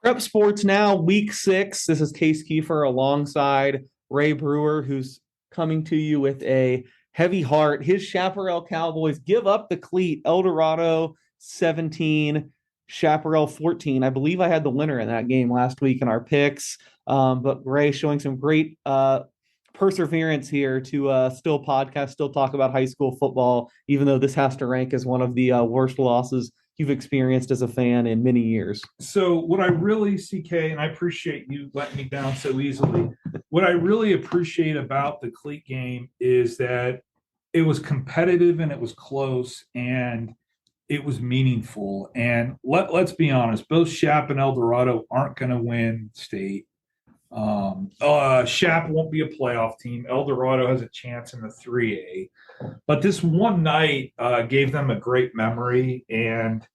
Prep Sports Now, Week 6. This is Keefer alongside Ray Brewer, who's coming to you with a heavy heart. His Chaparral Cowboys give up the cleat. Eldorado 17, Chaparral 14. I believe I had the winner in that game last week in our picks. But Ray showing some great perseverance here to still podcast, still talk about high school football, even though this has to rank as one of the worst losses you've experienced as a fan in many years. So what I really, CK, and I appreciate you letting me down so easily, what I really appreciate about the cleat game is that it was competitive and it was close and it was meaningful. And let's be honest, both Shap and Eldorado aren't going to win state. Shap won't be a playoff team. Eldorado has a chance in the 3A. But this one night gave them a great memory. And,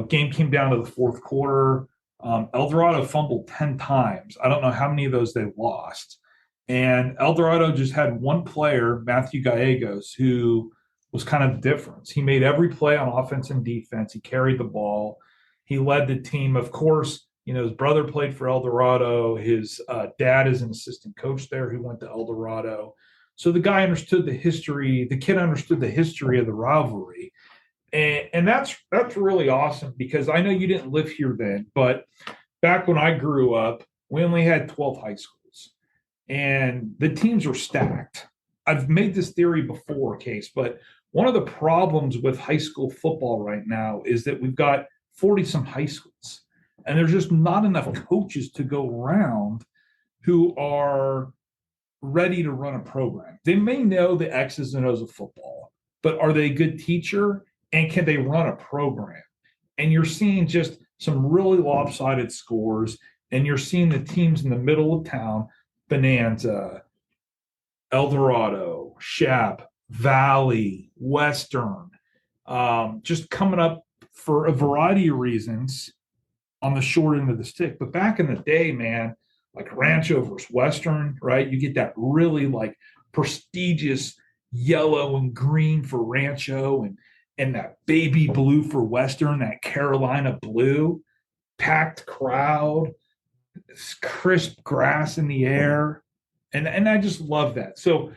game came down to the fourth quarter. Eldorado fumbled 10 times. I don't know how many of those they lost. And Eldorado just had one player, Matthew Gallegos, who was kind of the difference. He made every play on offense and defense. He carried the ball. He led the team. Of course, his brother played for Eldorado. His dad is an assistant coach there who went to Eldorado. So the guy understood the history. The kid understood the history of the rivalry. And that's really awesome because I know you didn't live here then, but back when I grew up, we only had 12 high schools. And the teams were stacked. I've made this theory before, Case, but one of the problems with high school football right now is that we've got 40-some high schools. And there's just not enough coaches to go around who are ready to run a program. They may know the X's and O's of football, but are they a good teacher and can they run a program? And you're seeing just some really lopsided scores, and you're seeing the teams in the middle of town, Bonanza, Eldorado, Shap, Valley, Western, just coming up for a variety of reasons on the short end of the stick. But back in the day, man, like Rancho versus Western, right? You get that really like prestigious yellow and green for Rancho and that baby blue for Western, that Carolina blue, packed crowd, crisp grass in the air. And I just love that. So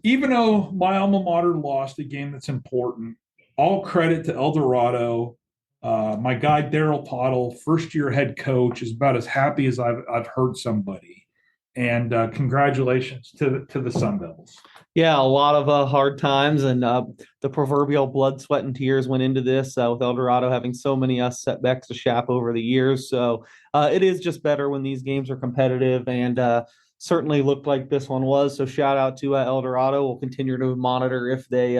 even though my alma mater lost a game that's important, all credit to Eldorado. My guy, Daryl Pottle, first-year head coach, is about as happy as I've heard somebody. And congratulations to the Sun Devils. Yeah, a lot of hard times, and the proverbial blood, sweat, and tears went into this with Eldorado having so many setbacks to Shap over the years. So it is just better when these games are competitive, and certainly looked like this one was. So shout out to Eldorado. We'll continue to monitor if they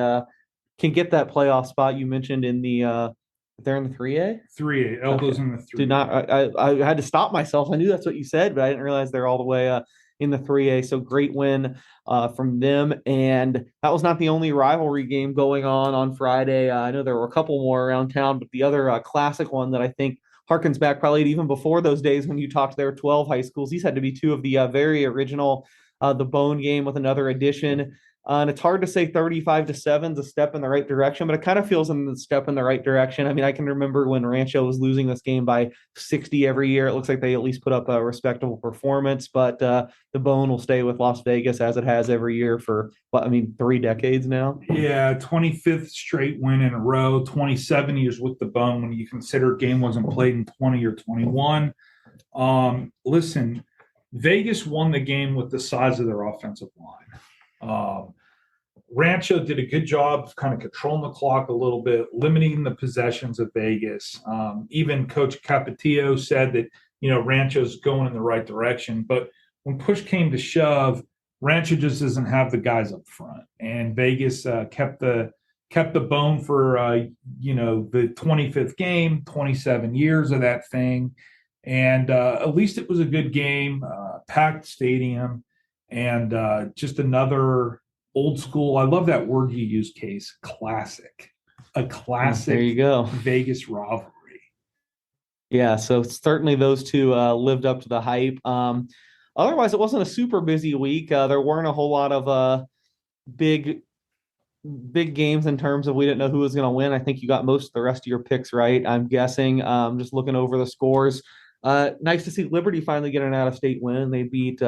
can get that playoff spot you mentioned in the they're in the 3A? 3A. Eldo's in the 3A. Did not. I had to stop myself. I knew that's what you said, but I didn't realize they're all the way in the 3A. So great win from them. And that was not the only rivalry game going on Friday. I know there were a couple more around town, but the other classic one that I think harkens back probably even before those days when you talked there 12 high schools. These had to be two of the very original, the Bone game with another addition. And it's hard to say 35-7 is a step in the right direction, but it kind of feels in the step in the right direction. I mean, I can remember when Rancho was losing this game by 60 every year. It looks like they at least put up a respectable performance, but the Bone will stay with Las Vegas as it has every year for, 3 decades now. Yeah, 25th straight win in a row, 27 years with the Bone when you consider game wasn't played in 20 or 21. Listen, Vegas won the game with the size of their offensive line. Rancho did a good job of kind of controlling the clock a little bit, limiting the possessions of Vegas. Even Coach Capetillo said that, Rancho's going in the right direction. But when push came to shove, Rancho just doesn't have the guys up front. And Vegas kept the Bone for, the 25th game, 27 years of that thing. And at least it was a good game, packed stadium. And just another old school. I love that word you use, Case. Classic. A classic. There you go. Vegas rivalry. Yeah, so certainly those two lived up to the hype. Otherwise, it wasn't a super busy week. There weren't a whole lot of big games in terms of we didn't know who was going to win. I think you got most of the rest of your picks right, I'm guessing. Just looking over the scores. Nice to see Liberty finally get an out-of-state win. They beat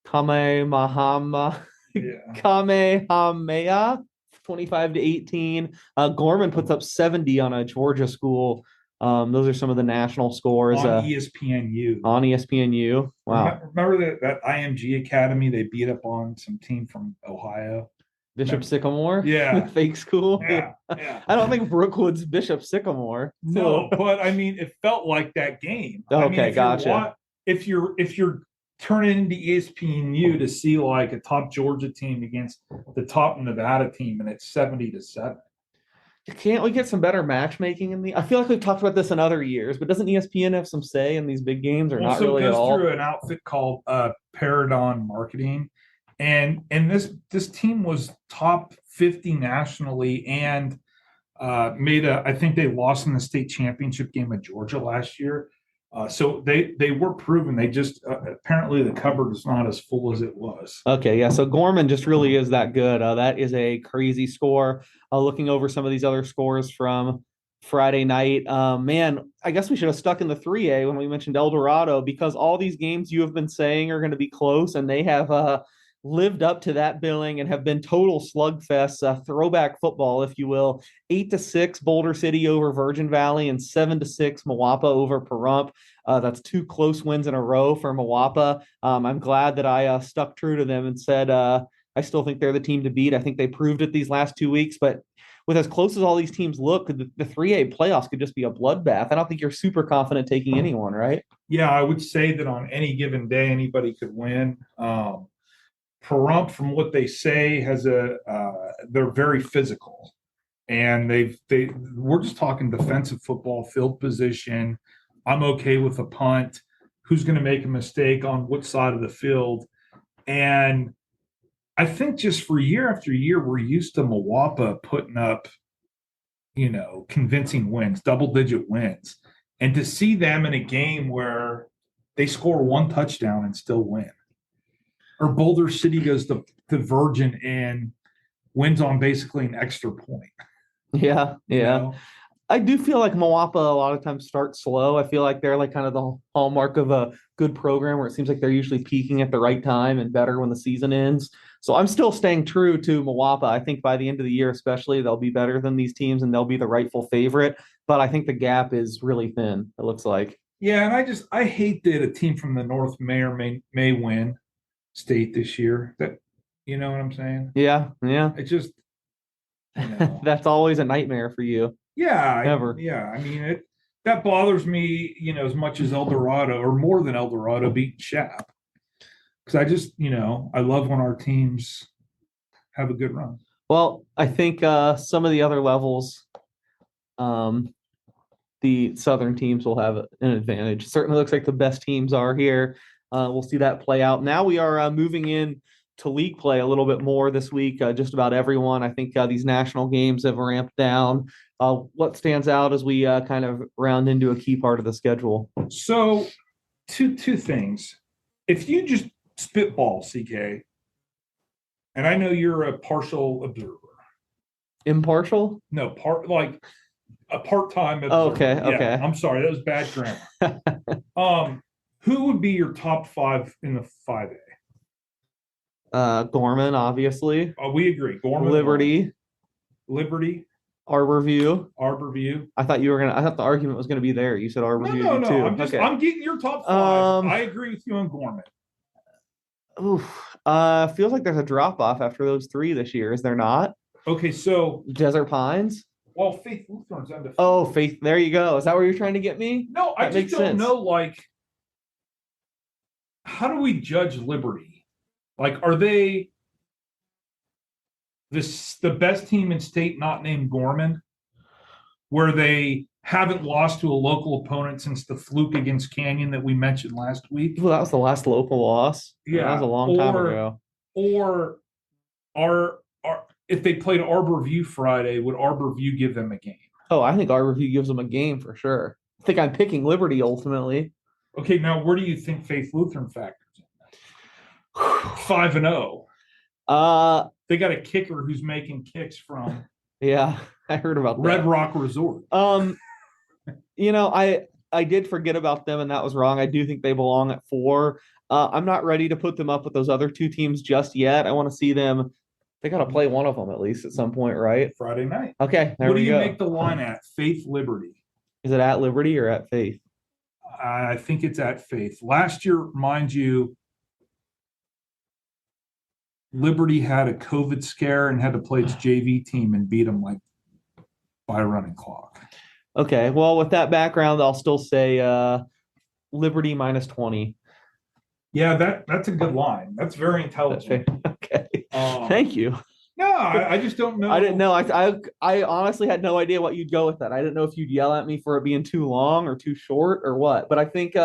Kamehama Yeah. Kamehameha 25-18. Gorman puts up 70 on a Georgia school. Those are some of the national scores On ESPNU. on ESPNU. Wow. Remember that IMG Academy they beat up on some team from Ohio? Bishop Sycamore? Yeah. Fake school? Yeah. Yeah. I don't think Brookwood's Bishop Sycamore. No, but I mean, it felt like that game. I mean, Okay, if gotcha. you're turning into ESPNU to see like a top Georgia team against the top Nevada team, and it's 70-7. Can't we get some better matchmaking in the? I feel like we've talked about this in other years, but doesn't ESPN have some say in these big games, or Well, not so really it at goes all? through an outfit called Paradon Marketing, and this team was top 50 nationally and made a. I think they lost in the state championship game of Georgia last year. So they were proven. They just apparently the cupboard is not as full as it was. Okay, yeah. So Gorman just really is that good. That is a crazy score. Looking over some of these other scores from Friday night, man, I guess we should have stuck in the 3A when we mentioned El Dorado because all these games you have been saying are going to be close, and they have lived up to that billing and have been total slugfests, throwback football, if you will. 8-6 Boulder City over Virgin Valley and 7-6 Moapa over Pahrump. That's two close wins in a row for Moapa. I'm glad that I stuck true to them and said I still think they're the team to beat. I think they proved it these last 2 weeks, but with as close as all these teams look, the 3A playoffs could just be a bloodbath. I don't think you're super confident taking anyone, right? Yeah, I would say that on any given day, anybody could win. Pahrump, from what they say, has they're very physical, and we're just talking defensive football, field position. I'm okay with a punt. Who's going to make a mistake on what side of the field? And I think just for year after year, we're used to Moapa putting up, convincing wins, double-digit wins, and to see them in a game where they score one touchdown and still win. Or Boulder City goes to Virgin and wins on basically an extra point. Yeah, yeah. You know? I do feel like Moapa a lot of times starts slow. I feel like they're like kind of the hallmark of a good program where it seems like they're usually peaking at the right time and better when the season ends. So I'm still staying true to Moapa. I think by the end of the year, especially, they'll be better than these teams and they'll be the rightful favorite. But I think the gap is really thin, it looks like. Yeah, and I hate that a team from the North may win state this year. That you know what I'm saying? Yeah, yeah. It just That's always a nightmare for you. yeah, Ever. yeah. I mean that bothers me, as much as El Dorado or more than El Dorado beating Shap. Because I just, I love when our teams have a good run. Well, I think some of the other levels, the Southern teams will have an advantage. Certainly looks like the best teams are here. We'll see that play out. Now we are moving in to league play a little bit more this week. Just about everyone. I think these national games have ramped down. What stands out as we kind of round into a key part of the schedule? So, two things. If you just spitball, CK, and I know you're a partial observer. Impartial? No, like a part-time observer. Oh, okay, yeah, okay. I'm sorry, that was bad grammar. Who would be your top 5 in the 5A? Gorman, obviously. Oh, we agree. Gorman, Liberty, Arborview. I thought the argument was gonna be there. You said Arborview no. too. I'm getting your top 5. I agree with you on Gorman. Oof. Feels like there's a drop off after those 3 this year. Is there not? Okay, so Desert Pines. Well, Faith Lutheran's undefeated. Oh, Faith. There you go. Is that where you're trying to get me? No, I just don't know. Like, how do we judge Liberty? Like, are they the best team in state not named Gorman, where they haven't lost to a local opponent since the fluke against Canyon that we mentioned last week? Well, that was the last local loss. Yeah, that was a long time ago. Or if they played Arborview Friday, would Arborview give them a game? Oh, I think Arborview gives them a game for sure. I think I'm picking Liberty ultimately. Okay, now where do you think Faith Lutheran factors in? 5-0. They got a kicker who's making kicks from yeah, I heard about Red Rock Resort. I I did forget about them, and that was wrong. I do think they belong at 4. I'm not ready to put them up with those other two teams just yet. I want to see them. They got to play one of them at least at some point, right? Friday night. Okay, there What do we you go. make the line at? Faith Liberty. Is it at Liberty or at Faith? I think it's at Faith. Last year, mind you, Liberty had a COVID scare and had to play its JV team and beat them like by a running clock. Okay, well, with that background, I'll still say Liberty minus 20. Yeah, that's a good line. That's very intelligent. Okay, thank you. No, I just don't know. I didn't know. I honestly had no idea what you'd go with that. I didn't know if you'd yell at me for it being too long or too short or what. But I think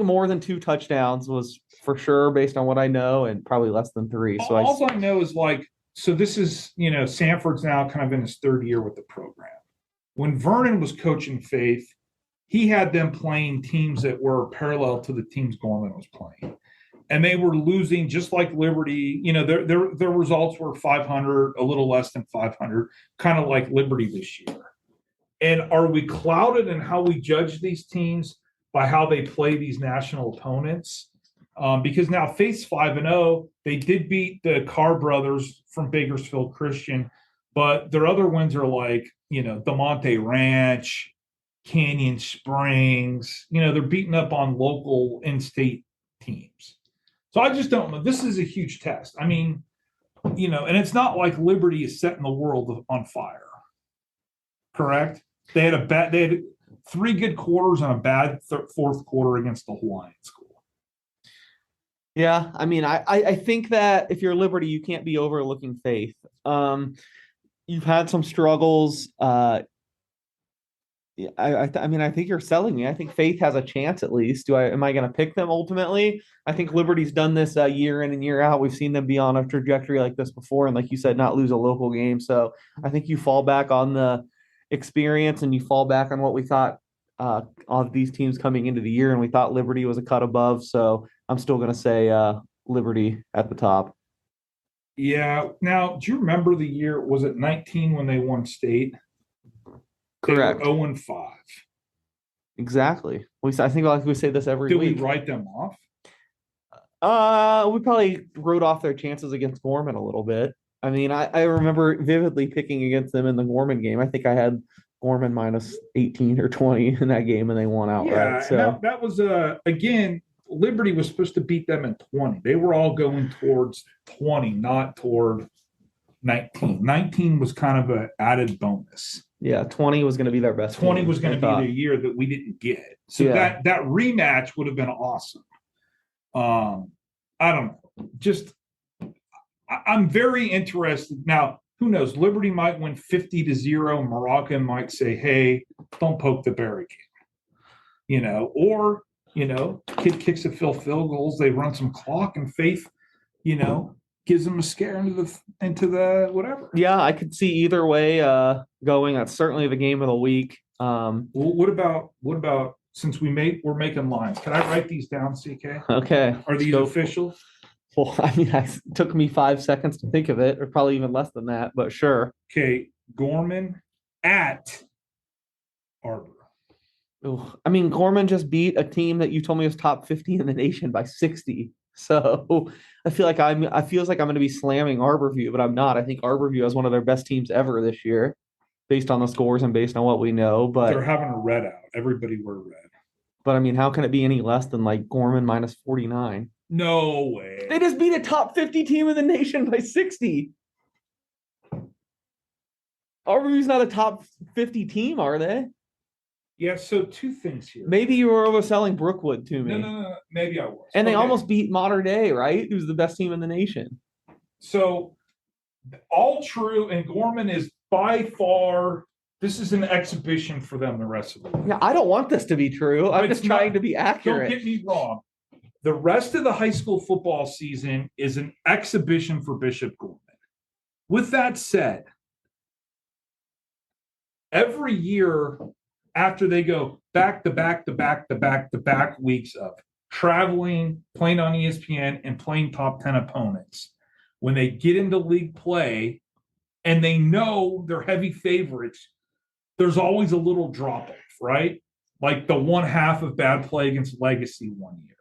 more than 2 touchdowns was for sure based on what I know, and probably less than 3. So all I know is so this is, Sanford's now kind of in his 3rd year with the program. When Vernon was coaching Faith, he had them playing teams that were parallel to the teams Gorman was playing. And they were losing just like Liberty. Their results were 500, a little less than 500, kind of like Liberty this year. And are we clouded in how we judge these teams by how they play these national opponents? Because now Faith's 5-0. They did beat the Carr brothers from Bakersfield Christian, but their other wins are like, DeMonte Ranch, Canyon Springs. They're beating up on local in-state teams. So I just don't know. This is a huge test. I mean, and it's not like Liberty is setting the world on fire. Correct? They had 3 good quarters and a bad 4th quarter against the Hawaiian school. Yeah, I mean, I think that if you're Liberty, you can't be overlooking Faith. You've had some struggles. I mean, I think you're selling me. I think Faith has a chance at least. Am I going to pick them ultimately? I think Liberty's done this year in and year out. We've seen them be on a trajectory like this before, and like you said, not lose a local game. So I think you fall back on the experience and you fall back on what we thought of these teams coming into the year, and we thought Liberty was a cut above. So I'm still going to say Liberty at the top. Yeah. Now, do you remember the year? Was it 19 when they won state? Correct. 0-5. Exactly. I think like we say this every week. Did we write them off? We probably wrote off their chances against Gorman a little bit. I mean, I remember vividly picking against them in the Gorman game. I think I had Gorman minus 18 or 20 in that game, and they won outright. Yeah, so that was again, Liberty was supposed to beat them in 20. They were all going towards 20, not toward 19. 19 was kind of an added bonus. Yeah, 20 was going to be their best. 20 was going to be the year that we didn't get. So that rematch would have been awesome. I don't know. Just I'm very interested. Now, who knows? Liberty might win 50-0. Moroccan might say, hey, don't poke the barricade. Or kid kicks a field goals, they run some clock, and Faith, gives them a scare into the whatever. Yeah, I could see either way going. That's certainly the game of the week. Well, what about since we're making lines? Can I write these down, CK? Okay. Are these official? Well, I mean, it took me 5 seconds to think of it, or probably even less than that, but sure. Okay, Gorman at Arbor. Ooh, I mean, Gorman just beat a team that you told me was top 50 in the nation by 60. So I feel like I'm going to be slamming Arborview, but I'm not. I think Arborview has one of their best teams ever this year, based on the scores and based on what we know. But they're having a red out. Everybody wear red. But I mean, how can it be any less than like Gorman minus 49? No way. They just beat a top 50 team in the nation by 60. Arborview's not a top 50 team, are they? Yeah, so 2 things here. Maybe you were overselling Brookwood to me. No. Maybe I was. And they almost beat Modern Day, right? Who's the best team in the nation. So, all true, and Gorman is by far, this is an exhibition for them the rest of the week. Yeah, I don't want this to be true. I'm just trying to be accurate. Don't get me wrong. The rest of the high school football season is an exhibition for Bishop Gorman. With that said, every year after they go back to back weeks of traveling, playing on ESPN, and playing top 10 opponents, when they get into league play and they know they're heavy favorites, there's always a little drop off, right? like the one half of bad play against Legacy one year,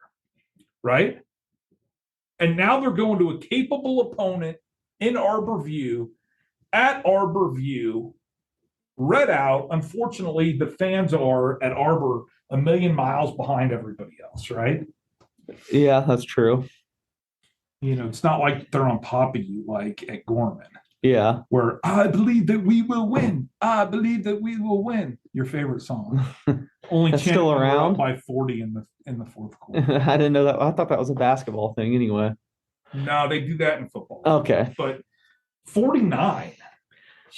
right? And now they're going to a capable opponent in Arbor View, at Arbor View, read out. Unfortunately, the fans are at Arbor a million miles behind everybody else, right? Yeah, that's true. It's not like they're on top of you like at Gorman, Yeah. where I believe that we will win. I believe that we will win. Your favorite song. Only That's chant still when we're up around. by 40 in the fourth quarter. I didn't know that. I thought that was a basketball thing anyway. No, they do that in football. Okay. But 49.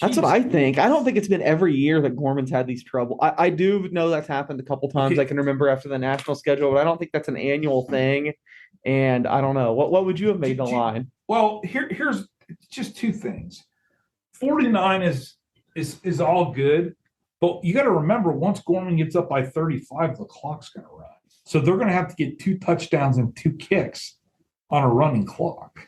That's what I think. I don't think it's been every year that Gorman's had these trouble. I do know that's happened a couple times. Okay. I can remember after the national schedule, but I don't think that's an annual thing. And I don't know. What would you have made the line? Well, here's just two things. 49 is all good, but you got to remember once Gorman gets up by 35, the clock's going to run. So they're going to have to get 2 touchdowns and 2 kicks on a running clock.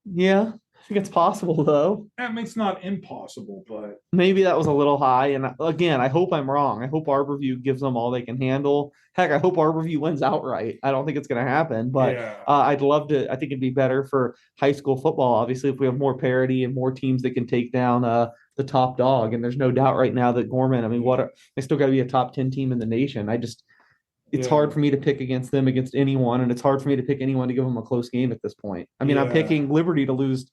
Yeah, I think it's possible though. I mean, it's not impossible, but maybe that was a little high. And again, I hope I'm wrong. I hope Arborview gives them all they can handle. Heck, I hope Arborview wins outright. I don't think it's going to happen, but yeah. I'd love to. I think it'd be better for high school football, obviously, if we have more parity and more teams that can take down the top dog. And there's no doubt right now that Gorman, I mean, they still got to be a top 10 team in the nation. It's hard for me to pick against them against anyone, and it's hard for me to pick anyone to give them a close game at this point. I mean, I'm picking Liberty to lose.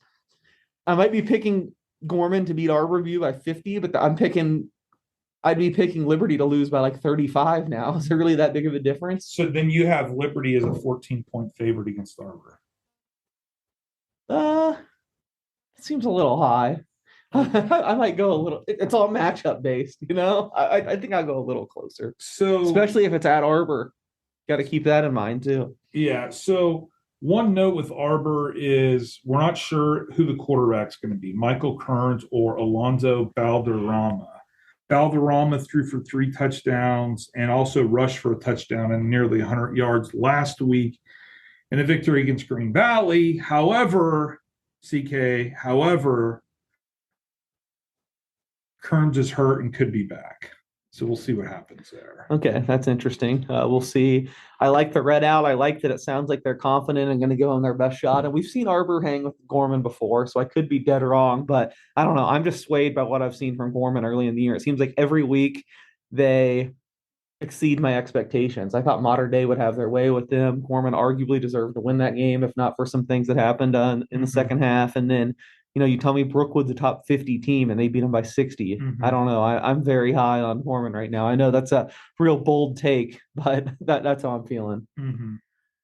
I might be picking Gorman to beat Arborview by 50, but I'd be picking Liberty to lose by like 35 now. Is there really that big of a difference? So then you have Liberty as a 14-point favorite against Arbor. It seems a little high. I might go a little. It's all matchup based, I think I'll go a little closer. So especially if it's at Arbor, got to keep that in mind too. Yeah. So one note with Arbor is we're not sure who the quarterback's going to be, Michael Kearns or Alonzo Balderrama. Balderrama threw for 3 touchdowns and also rushed for a touchdown and nearly 100 yards last week in a victory against Green Valley. However, Kearns is hurt and could be back. So we'll see what happens there. Okay, that's interesting. We'll see. I like the red out. I like that it sounds like they're confident and going to go on their best shot. And we've seen Arbor hang with Gorman before, so I could be dead wrong. But I don't know. I'm just swayed by what I've seen from Gorman early in the year. It seems like every week they exceed my expectations. I thought Mater Dei would have their way with them. Gorman arguably deserved to win that game, if not for some things that happened in the second half. And then you tell me Brookwood's a top 50 team and they beat them by 60. I don't know. I'm very high on Gorman right now. I know that's a real bold take, but that's how I'm feeling.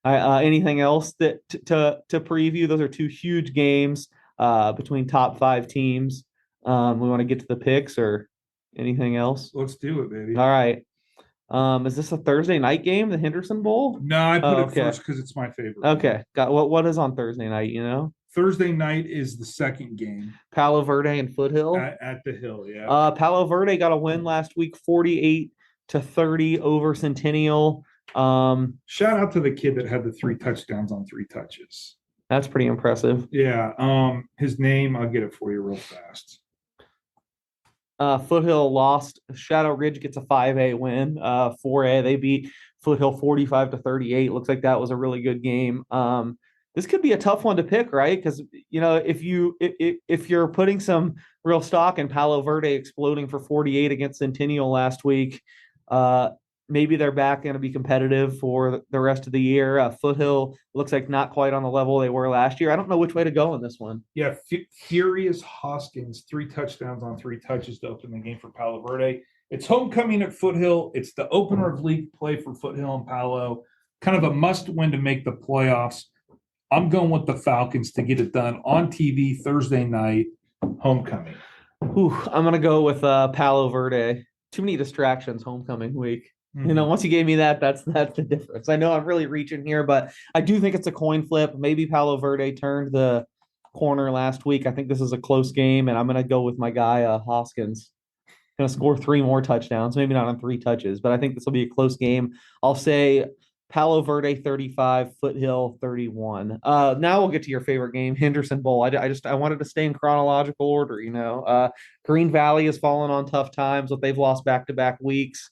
Anything else that to preview? Those are 2 huge games between top 5 teams. We want to get to the picks or anything else? Let's do it, baby. All right. Is this a Thursday night game, the Henderson Bowl? No, I put it first because it's my favorite. Okay. Got what is on Thursday night, Thursday night is the second game. Palo Verde and Foothill? At the Hill, yeah. Palo Verde got a win last week, 48-30 over Centennial. Shout out to the kid that had the 3 touchdowns on 3 touches. That's pretty impressive. Yeah. His name, I'll get it for you real fast. Foothill lost. Shadow Ridge gets a 5A win. 4A, they beat Foothill 45-38. Looks like that was a really good game. This could be a tough one to pick, right? Because if you're putting some real stock in Palo Verde exploding for 48 against Centennial last week, maybe they're back going to be competitive for the rest of the year. Foothill looks like not quite on the level they were last year. I don't know which way to go in this one. Yeah, Furious Hoskins, 3 touchdowns on 3 touches to open the game for Palo Verde. It's homecoming at Foothill. It's the opener of league play for Foothill and Palo. Kind of a must-win to make the playoffs. I'm going with the Falcons to get it done on TV Thursday night, homecoming. I'm going to go with Palo Verde. Too many distractions homecoming week. Once you gave me that's the difference. I know I'm really reaching here, but I do think it's a coin flip. Maybe Palo Verde turned the corner last week. I think this is a close game, and I'm going to go with my guy, Hoskins. Going to score 3 more touchdowns, maybe not on 3 touches, but I think this will be a close game. I'll say Palo Verde 35, Foothill 31. Now we'll get to your favorite game, Henderson Bowl. I wanted to stay in chronological order, you know. Green Valley has fallen on tough times, but they've lost back-to-back weeks.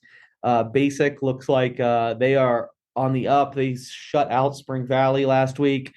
Basic looks like they are on the up. They shut out Spring Valley last week.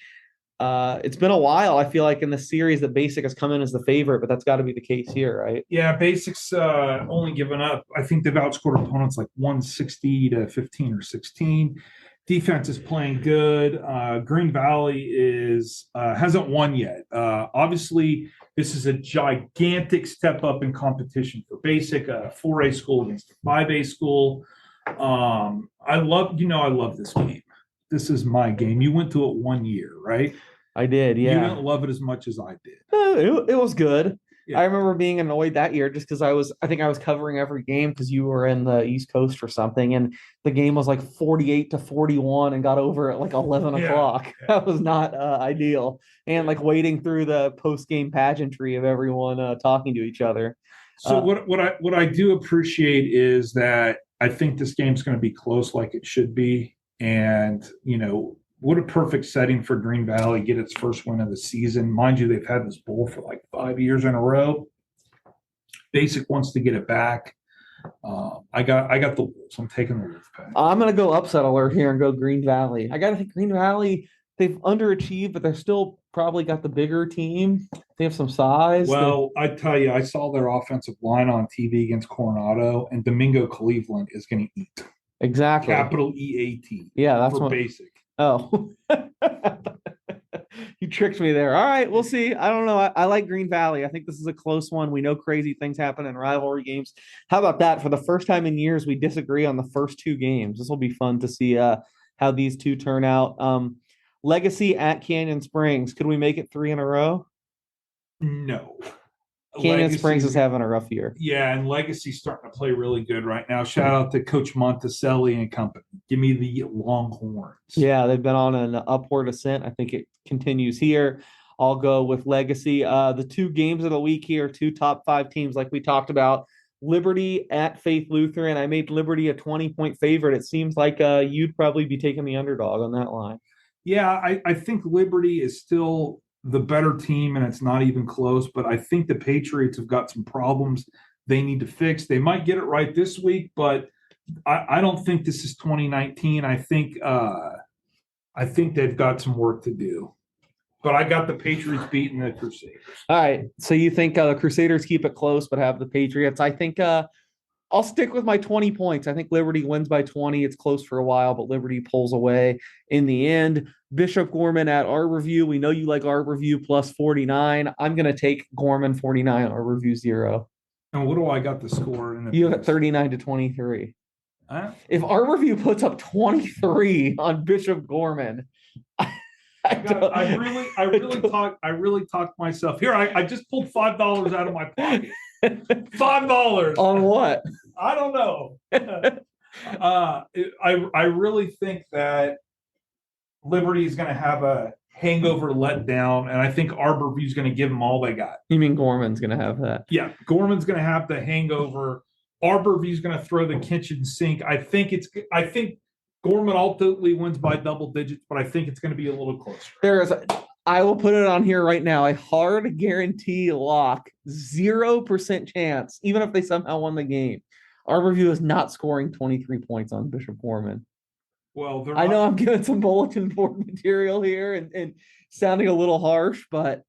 It's been a while. I feel like in the series that Basic has come in as the favorite, but that's got to be the case here, right? Yeah, Basics only given up. I think they've outscored opponents like 160 to 15 or 16. Defense is playing good. Green Valley is hasn't won yet. Obviously, this is a gigantic step up in competition for Basic, a 4A school against a 5A school. I love this game. This is my game. You went to it 1 year, right? I did, You yeah. didn't love it as much as I did. It was good. Yeah. I remember being annoyed that year just because I think I was covering every game because you were in the East Coast or something, and the game was like 48-41 and got over at like 11 o'clock. Yeah. That was not ideal. And like waiting through the post-game pageantry of everyone talking to each other. So what I do appreciate is that I think this game's going to be close like it should be. And, what a perfect setting for Green Valley, get its first win of the season. Mind you, they've had this bowl for like 5 years in a row. Basic wants to get it back. I got the Wolves. I'm taking the Wolfpack. I'm going to go upset alert here and go Green Valley. I got to think Green Valley, they've underachieved, but they're still probably got the bigger team. They have some size. Well, I tell you, I saw their offensive line on TV against Coronado, and Domingo Cleveland is going to eat. Exactly. Capital EAT. Yeah, that's for Basic. Oh, you tricked me there. All right, we'll see. I don't know. I like Green Valley. I think this is a close one. We know crazy things happen in rivalry games. How about that? For the first time in years, we disagree on the first two games. This will be fun to see how these two turn out. Legacy at Canyon Springs. Could we make it 3 in a row? No. Canyon Springs is having a rough year. Yeah, and Legacy's starting to play really good right now. Shout out to Coach Monticelli and company. Give me the Longhorns. Yeah, they've been on an upward ascent. I think it continues here. I'll go with Legacy. The two games of the week here, two top 5 teams like we talked about. Liberty at Faith Lutheran. I made Liberty a 20-point favorite. It seems like you'd probably be taking the underdog on that line. Yeah, I think Liberty is still the better team, and it's not even close. But I think the Patriots have got some problems they need to fix. They might get it right this week, but I don't think this is 2019. I think they've got some work to do. But I got the Patriots beating the Crusaders. All right. So you think the Crusaders keep it close, but have the Patriots? I think I'll stick with my 20 points. I think Liberty wins by 20. It's close for a while, but Liberty pulls away in the end. Bishop Gorman at Arborview. We know you like Arborview plus 49. I'm going to take Gorman 49, Arborview 0. And what do I got the score in? You have 39-23. If Arborview puts up 23 on Bishop Gorman, I really talked myself. Here, I just pulled $5 out of my pocket. $5 on what? I don't know. I really think that Liberty is going to have a hangover letdown, and I think Arborview is going to give them all they got. You mean Gorman's going to have that? Yeah, Gorman's going to have the hangover. Arborview is going to throw the kitchen sink. I think Gorman ultimately wins by double digits, but I think it's going to be a little closer. I will put it on here right now. A hard guarantee lock, 0% chance, even if they somehow won the game. Arborview is not scoring 23 points on Bishop Gorman. Well, I know I'm giving some bulletin board material here and sounding a little harsh, but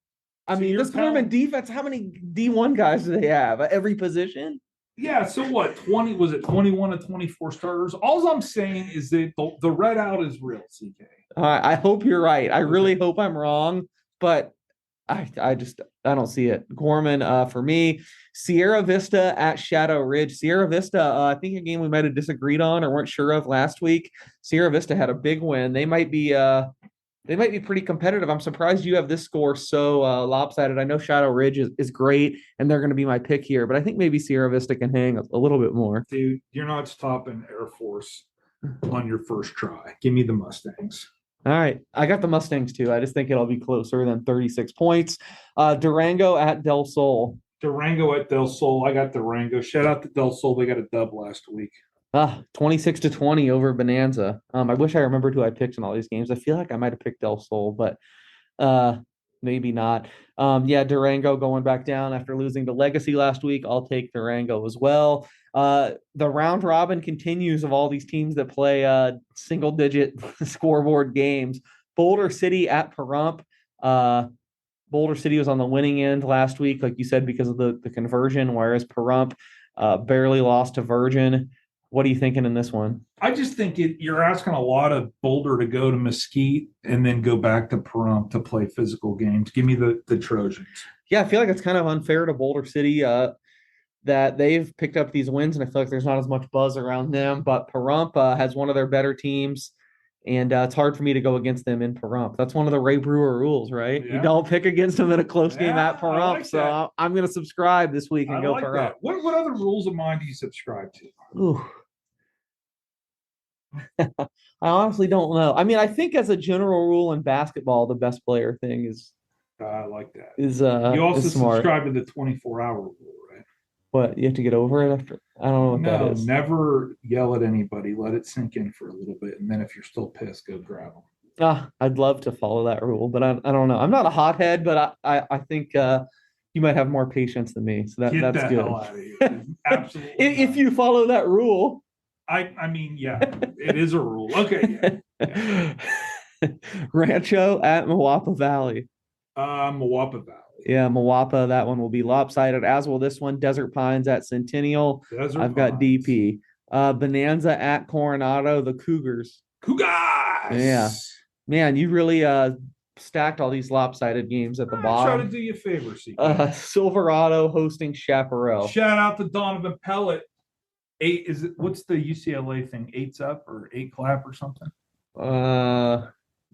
I mean, this Gorman defense, how many D1 guys do they have at every position? Yeah, so what? 21 to 24 starters? All I'm saying is that the red out is real, CK. I hope you're right. I really hope I'm wrong, but I don't see it. Gorman for me. Sierra Vista at Shadow Ridge. Sierra Vista, I think a game we might have disagreed on or weren't sure of last week. Sierra Vista had a big win. They might be pretty competitive. I'm surprised you have this score so lopsided. I know Shadow Ridge is great, and they're going to be my pick here, but I think maybe Sierra Vista can hang a little bit more. Dude, you're not stopping Air Force on your first try. Give me the Mustangs. All right. I got the Mustangs too. I just think it'll be closer than 36 points. Durango at Del Sol. Durango at Del Sol. I got Durango. Shout out to Del Sol. They got a dub last week. 26-20 over Bonanza. I wish I remembered who I picked in all these games. I feel like I might have picked Del Sol, but uh, maybe not. Yeah, Durango going back down after losing to Legacy last week. I'll take Durango as well. The round robin continues of all these teams that play single digit scoreboard games. Boulder City at Pahrump. Uh, Boulder City was on the winning end last week, like you said, because of the conversion, whereas Pahrump barely lost to Virgin. What are you thinking in this one? I just think you're asking a lot of Boulder to go to Mesquite and then go back to Pahrump to play physical games. Give me the Trojans. Yeah, I feel like it's kind of unfair to Boulder City that they've picked up these wins, and I feel like there's not as much buzz around them. But Pahrump has one of their better teams, and it's hard for me to go against them in Pahrump. That's one of the Ray Brewer rules, right? Yeah. You don't pick against them in a close game Yeah, at Pahrump. like so that. I'm going to subscribe this week and I go like Pahrump. that. What other rules of mine do you subscribe to? Ooh. I honestly don't know. I mean, I think as a general rule in basketball, the best player thing I like that. You also is smart. subscribe to the 24-hour rule, right? But you have to get over it after. I don't know what that is. Never yell at anybody. Let it sink in for a little bit, and then if you're still pissed, go grab them. I'd love to follow that rule, but I don't know. I'm not a hothead, but I think you might have more patience than me, so Get that's the good. hell out of here. Absolutely. If you follow that rule. I mean, yeah, it is a rule. Okay, yeah. Rancho at Mawapa Valley. Mawapa Valley. Yeah, Mawapa. That one will be lopsided, as will this one. Desert Pines at Centennial. I've got DP. Bonanza at Coronado. The Cougars. Cougars. Yeah, man, you really stacked all these lopsided games at the bottom. Try to do you a favor, Silverado hosting Chaparral. Shout out to Donovan Pellet. 8 is it? What's the UCLA thing? 8's up or 8 clap or something?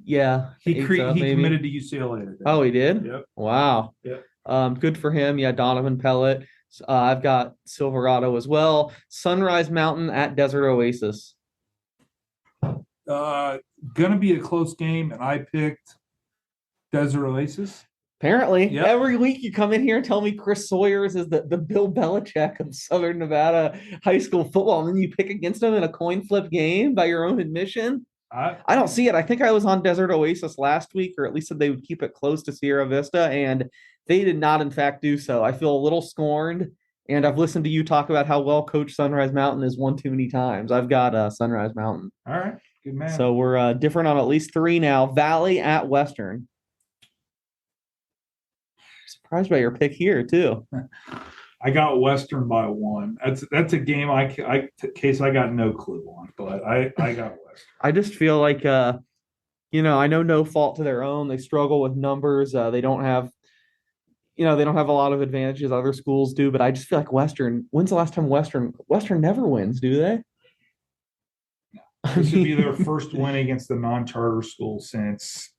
Yeah. He committed to UCLA today. Oh, he did? Yep. Wow. Yep. Good for him. Yeah, Donovan Pellet. I've got Silverado as well. Sunrise Mountain at Desert Oasis. Gonna be a close game, and I picked Desert Oasis. Apparently, yep. Every week you come in here and tell me Chris Sawyers is the Bill Belichick of Southern Nevada high school football, and then you pick against him in a coin flip game by your own admission. I don't see it. I think I was on Desert Oasis last week, or at least said they would keep it close to Sierra Vista, and they did not, in fact, do so. I feel a little scorned, and I've listened to you talk about how well coached Sunrise Mountain is one too many times. I've got Sunrise Mountain. All right, good man. So we're different on at least 3 now. Valley at Western. Surprised by your pick here too. I got Western by 1. That's a game case I got no clue on, but I got Western. I just feel like I know no fault to their own. They struggle with numbers. They don't have a lot of advantages other schools do, but I just feel like Western. When's the last time Western never wins? Do they? No. This would be their first win against the non-charter school since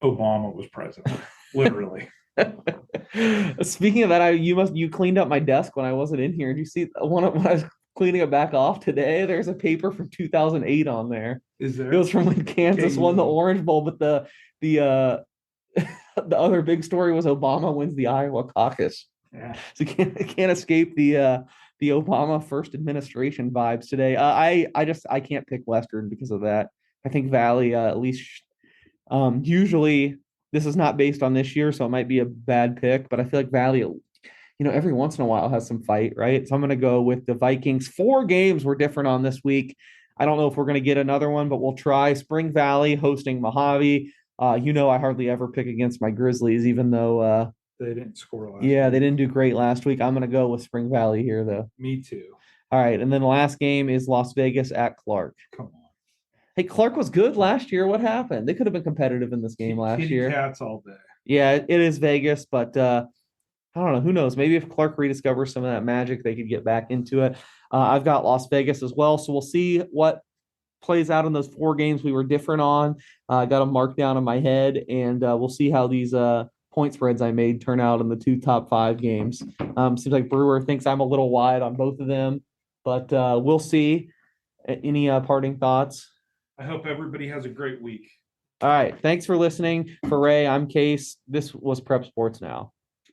Obama was president. Literally. Speaking of that, you cleaned up my desk when I wasn't in here. Did you see when I was cleaning it back off today? There's a paper from 2008 on there. Is there? It was from when Kansas won the Orange Bowl, but the the other big story was Obama wins the Iowa caucus. Yeah. So can't escape the Obama first administration vibes today. I can't pick Western because of that. I think Valley at least usually. This is not based on this year, so it might be a bad pick, but I feel like Valley, every once in a while has some fight, right? So I'm going to go with the Vikings. 4 games were different on this week. I don't know if we're going to get another one, but we'll try. Spring Valley hosting Mojave. I hardly ever pick against my Grizzlies, even though they didn't score last week. They didn't do great last week. I'm going to go with Spring Valley here, though. Me too. All right, and then the last game is Las Vegas at Clark. Come on. Hey, Clark was good last year. What happened? They could have been competitive in this game last year. Cats all day. Yeah, it is Vegas, but I don't know. Who knows? Maybe if Clark rediscovers some of that magic, they could get back into it. I've got Las Vegas as well, so we'll see what plays out in those 4 games we were different on. I got a mark down in my head, and we'll see how these point spreads I made turn out in the 2 top 5 games. Seems like Brewer thinks I'm a little wide on both of them, but we'll see. Any parting thoughts? I hope everybody has a great week. All right. Thanks for listening. For Ray, I'm Case. This was Prep Sports Now.